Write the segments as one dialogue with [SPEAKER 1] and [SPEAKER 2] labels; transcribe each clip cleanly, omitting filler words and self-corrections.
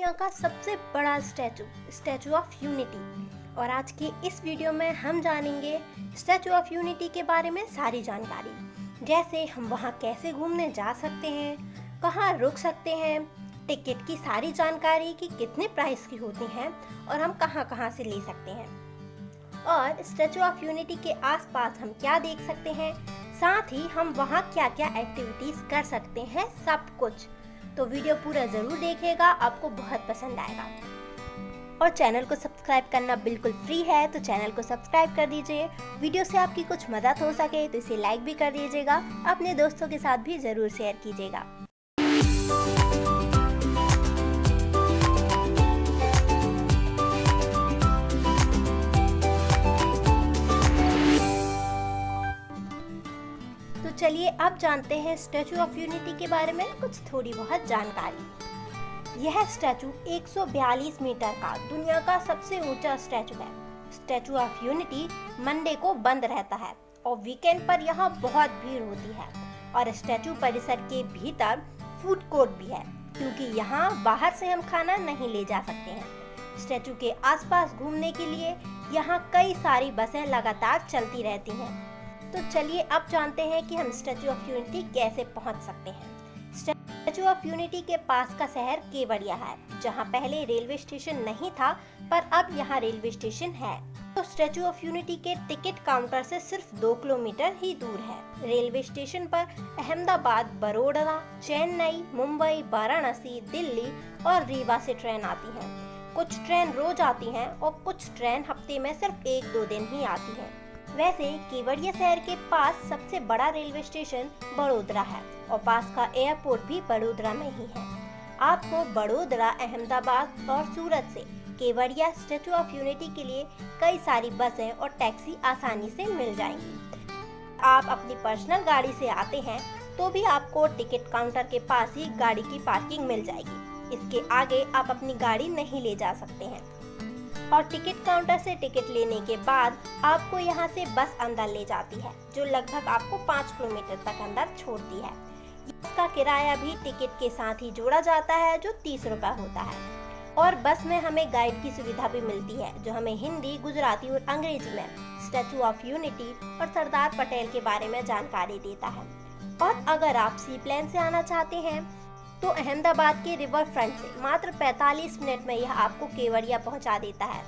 [SPEAKER 1] दुनिया का सबसे बड़ा स्टैचू ऑफ यूनिटी। और आज के इस वीडियो में हम जानेंगे स्टैचू ऑफ यूनिटी के बारे में सारी जानकारी, जैसे हम वहाँ कैसे घूमने जा सकते हैं, कहाँ रुक सकते हैं, टिकट की सारी जानकारी कि कितने प्राइस की होती हैं और हम कहाँ कहाँ से ले सकते हैं, और स्टैचू ऑफ यूनिटी के आसपास हम क्या देख सकते हैं, साथ ही हम वहाँ क्या क्या एक्टिविटीज कर सकते हैं, सब कुछ। तो वीडियो पूरा जरूर देखिएगा, आपको बहुत पसंद आएगा। और चैनल को सब्सक्राइब करना बिल्कुल फ्री है, तो चैनल को सब्सक्राइब कर दीजिए। वीडियो से आपकी कुछ मदद हो सके तो इसे लाइक भी कर दीजिएगा, अपने दोस्तों के साथ भी जरूर शेयर कीजिएगा। तो चलिए अब जानते हैं स्टैचू ऑफ यूनिटी के बारे में कुछ थोड़ी बहुत जानकारी। यह स्टैचू 142 मीटर का दुनिया का सबसे ऊंचा स्टैचू है। स्टैचू ऑफ यूनिटी मंडे को बंद रहता है और वीकेंड पर यहाँ बहुत भीड़ होती है। और स्टैचू परिसर के भीतर फूड कोर्ट भी है, क्योंकि यहाँ बाहर से हम खाना नहीं ले जा सकते हैं। स्टैचू के आसपास घूमने के लिए यहाँ कई सारी बसें लगातार चलती रहती हैं। तो चलिए अब जानते हैं कि हम स्टैचू ऑफ यूनिटी कैसे पहुंच सकते हैं। स्टैचू ऑफ यूनिटी के पास का शहर केवड़िया है, जहां पहले रेलवे स्टेशन नहीं था, पर अब यहां रेलवे स्टेशन है। तो स्टैचू ऑफ यूनिटी के टिकट काउंटर से सिर्फ 2 किलोमीटर ही दूर है। रेलवे स्टेशन पर अहमदाबाद, बड़ौदा, चेन्नई, मुंबई, वाराणसी, दिल्ली और रीवा से ट्रेन आती हैं। कुछ ट्रेन रोज आती हैं और कुछ ट्रेन हफ्ते में सिर्फ 1-2 दिन ही आती हैं। वैसे केवड़िया शहर के पास सबसे बड़ा रेलवे स्टेशन बड़ोदरा है और पास का एयरपोर्ट भी बड़ोदरा में ही है। आपको बड़ोदरा, अहमदाबाद और सूरत से केवड़िया स्टैचू ऑफ यूनिटी के लिए कई सारी बसें और टैक्सी आसानी से मिल जाएंगी। आप अपनी पर्सनल गाड़ी से आते हैं तो भी आपको टिकट काउंटर के पास ही गाड़ी की पार्किंग मिल जाएगी। इसके आगे आप अपनी गाड़ी नहीं ले जा सकते हैं। और टिकट काउंटर से टिकट लेने के बाद आपको यहाँ से बस अंदर ले जाती है, जो लगभग आपको 5 किलोमीटर तक अंदर छोड़ती है। इसका किराया भी टिकट के साथ ही जोड़ा जाता है, जो 30 रुपए होता है। और बस में हमें गाइड की सुविधा भी मिलती है, जो हमें हिंदी, गुजराती और अंग्रेजी में स्टैचू ऑफ यूनिटी और सरदार पटेल के बारे में जानकारी देता है। और अगर आप सी प्लेन से आना चाहते हैं तो अहमदाबाद के रिवर फ्रंट से मात्र 45 मिनट में यह आपको केवड़िया पहुंचा देता है।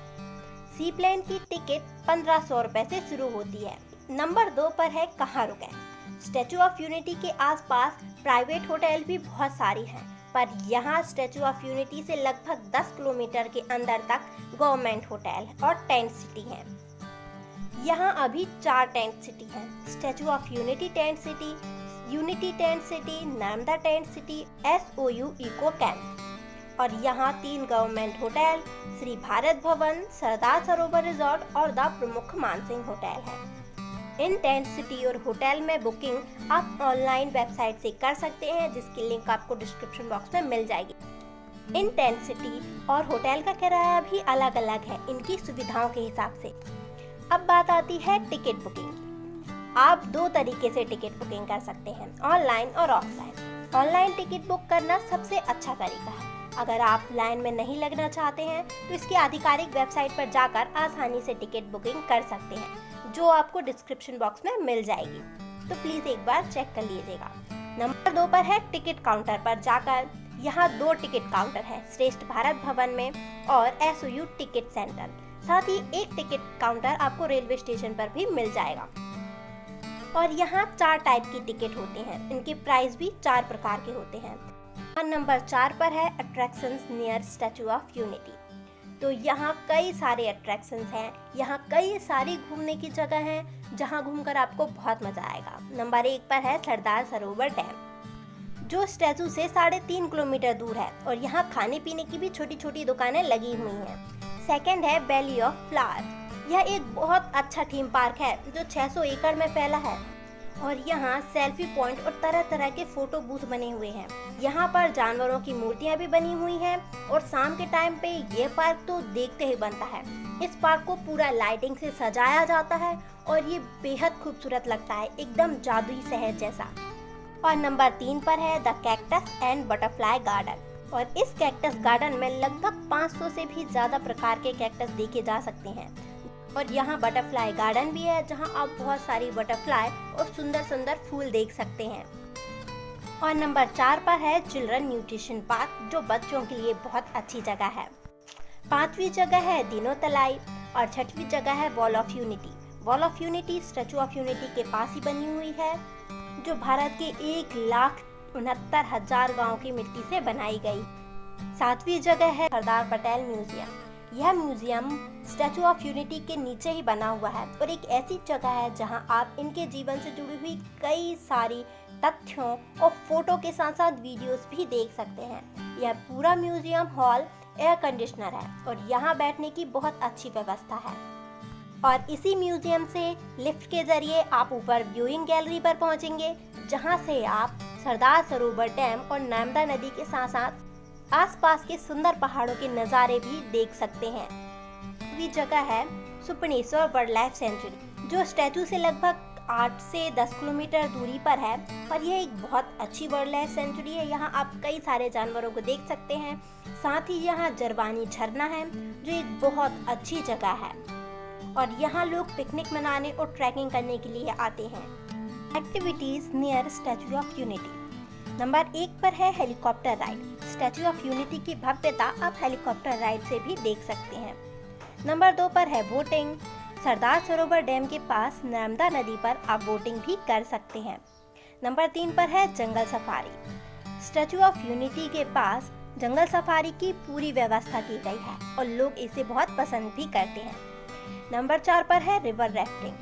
[SPEAKER 1] सी प्लेन की टिकट 1500 रुपए से शुरू होती है। नंबर 2 पर है कहाँ रुकें। स्टैचू ऑफ यूनिटी के आसपास प्राइवेट होटल भी बहुत सारी हैं, पर यहाँ स्टैचू ऑफ यूनिटी से लगभग 10 किलोमीटर के अंदर तक गवर्नमेंट होटल और टेंट सिटी है। यहाँ अभी 4 टेंट सिटी हैं: Statue of Unity tent city, Unity tent city, Narmada tent city, SOU eco camp. और यहाँ 3 government hotel, Shri Bharat Bhavan, Sardar Sarovar resort और द प्रमुख मानसिंह होटल है। इन टेंट सिटी और होटल में बुकिंग आप ऑनलाइन वेबसाइट से कर सकते हैं, जिसकी लिंक आपको डिस्क्रिप्शन बॉक्स में मिल जाएगी। इन टेंट सिटी और होटल का किराया भी अलग अलग है, इनकी सुविधाओं के हिसाब से। अब बात आती है टिकट बुकिंग। आप 2 तरीके से टिकट बुकिंग कर सकते हैं, ऑनलाइन और ऑफलाइन। ऑनलाइन टिकट बुक करना सबसे अच्छा तरीका है। अगर आप लाइन में नहीं लगना चाहते हैं तो इसकी आधिकारिक वेबसाइट पर जाकर आसानी से टिकट बुकिंग कर सकते हैं, जो आपको डिस्क्रिप्शन बॉक्स में मिल जाएगी। तो प्लीज एक बार चेक कर लीजिएगा। नंबर 2 पर है टिकट काउंटर पर जाकर। यहाँ 2 टिकट काउंटर है, श्रेष्ठ भारत भवन में और SOU टिकट सेंटर। साथ ही एक टिकट काउंटर आपको रेलवे स्टेशन पर भी मिल जाएगा। और यहाँ 4 टाइप की टिकट होते हैं, इनके प्राइस भी 4 प्रकार के होते हैं। नंबर 4 पर है attractions near statue of unity. तो यहाँ कई सारे अट्रैक्शंस हैं, यहाँ कई सारी घूमने की जगह हैं, जहाँ घूमकर आपको बहुत मजा आएगा। नंबर 1 पर है सरदार सरोवर डैम, जो स्टैचू से 3.5 किलोमीटर दूर है, और यहाँ खाने पीने की भी छोटी छोटी दुकानें लगी हुई हैं। सेकेंड है वैली ऑफ फ्लावर। यह एक बहुत अच्छा थीम पार्क है, जो 600 एकड़ में फैला है। और यहाँ सेल्फी पॉइंट और तरह तरह के फोटो बूथ बने हुए हैं। यहाँ पर जानवरों की मूर्तियाँ भी बनी हुई हैं, और शाम के टाइम पे ये पार्क तो देखते ही बनता है। इस पार्क को पूरा लाइटिंग से सजाया जाता है और ये बेहद खूबसूरत लगता है, एकदम जादुई शहर जैसा। और नंबर 3 पर है the cactus and butterfly garden. और इस कैक्टस गार्डन में लगभग 500 से भी ज़्यादा प्रकार के कैक्टस देखे जा सकते हैं। और यहाँ बटरफ्लाई गार्डन भी है, जहाँ आप बहुत सारी बटरफ्लाई और सुंदर सुंदर फूल देख सकते हैं। और नंबर 4 पर है चिल्ड्रन न्यूट्रिशन पार्क, जो बच्चों के लिए बहुत अच्छी जगह है। 5वीं जगह है दीनो तलाई और 6वीं जगह है wall of unity. Wall of unity statue of unity के पास ही बनी हुई है, जो भारत के 1,69,000 गाँव की मिट्टी से बनाई गई। 7वीं जगह है सरदार पटेल म्यूजियम। यह म्यूजियम स्टैचू ऑफ यूनिटी के नीचे ही बना हुआ है और एक ऐसी जगह है जहां आप इनके जीवन से जुड़ी हुई कई सारी तथ्यों और फोटो के साथ साथ वीडियोस भी देख सकते हैं। यह पूरा म्यूजियम हॉल एयर कंडीशनर है और यहाँ बैठने की बहुत अच्छी व्यवस्था है। और इसी म्यूजियम से लिफ्ट के जरिए आप ऊपर व्यूइंग गैलरी पर पहुंचेंगे, जहां से आप सरदार सरोवर डैम और नर्मदा नदी के साथ साथ आसपास के सुंदर पहाड़ों के नज़ारे भी देख सकते हैं। अगली जगह है सुपनेश्वर वाइल्ड लाइफ सेंचुरी, जो स्टैचू से लगभग 8 से 10 किलोमीटर दूरी पर है और यह एक बहुत अच्छी वाइल्ड लाइफ सेंचुरी है। यहाँ आप कई सारे जानवरों को देख सकते हैं। साथ ही यहाँ जरवानी झरना है, जो एक बहुत अच्छी जगह है और यहाँ लोग पिकनिक मनाने और ट्रैकिंग करने के लिए आते हैं। Activities near statue of unity. Number 1 पर है helicopter ride. Statue of unity की भव्यता आप हेलीकॉप्टर राइड से भी देख सकते हैं। नंबर 2 पर है बोटिंग। सरदार सरोवर डैम के पास नर्मदा नदी पर आप बोटिंग भी कर सकते हैं। नंबर 3 पर है जंगल सफारी। स्टैचू ऑफ यूनिटी के पास जंगल सफारी की पूरी व्यवस्था की गई है और लोग इसे बहुत पसंद भी करते हैं। नंबर 4 पर है रिवर राफ्टिंग।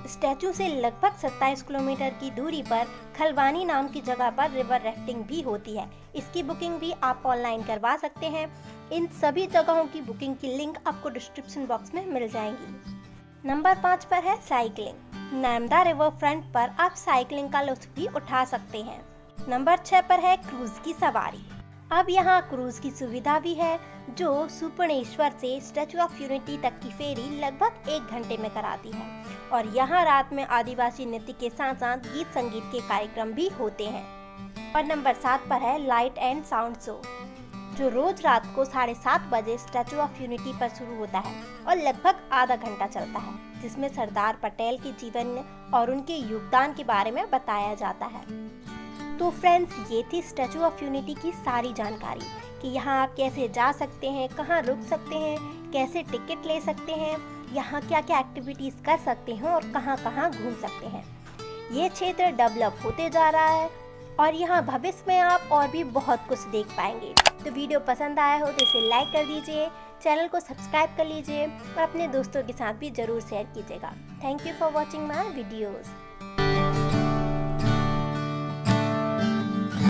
[SPEAKER 1] स्टैचू से लगभग 27 किलोमीटर की दूरी पर खलवानी नाम की जगह पर रिवर राफ्टिंग भी होती है। इसकी बुकिंग भी आप ऑनलाइन करवा सकते हैं। इन सभी जगहों की बुकिंग की लिंक आपको डिस्क्रिप्शन बॉक्स में मिल जाएंगी। नंबर 5 पर है साइकिलिंग। नर्मदा रिवर फ्रंट पर आप साइकिलिंग का लुत्फ भी उठा सकते हैं। नंबर 6 पर है क्रूज की सवारी। अब यहाँ क्रूज की सुविधा भी है, जो सुपनेश्वर से स्टैचू ऑफ यूनिटी तक की फेरी लगभग 1 घंटे में कराती है और यहाँ रात में आदिवासी नृत्य के साथ साथ गीत संगीत के कार्यक्रम भी होते हैं। और नंबर 7 पर है लाइट एंड साउंड शो, जो रोज रात को 7:30 बजे स्टैचू ऑफ यूनिटी पर शुरू होता है और लगभग आधा घंटा चलता है, जिसमें सरदार पटेल के जीवन और उनके योगदान के बारे में बताया जाता है। तो फ्रेंड्स, ये थी स्टैचू ऑफ यूनिटी की सारी जानकारी कि यहाँ आप कैसे जा सकते हैं, कहाँ रुक सकते हैं, कैसे टिकट ले सकते हैं, यहाँ क्या क्या एक्टिविटीज़ कर सकते हैं और कहाँ कहाँ घूम सकते हैं। ये क्षेत्र डेवलप होते जा रहा है और यहाँ भविष्य में आप और भी बहुत कुछ देख पाएंगे। तो वीडियो पसंद आया हो तो इसे लाइक कर दीजिए, चैनल को सब्सक्राइब कर लीजिए और अपने दोस्तों के साथ भी ज़रूर शेयर कीजिएगा। Thank you for watching my videos.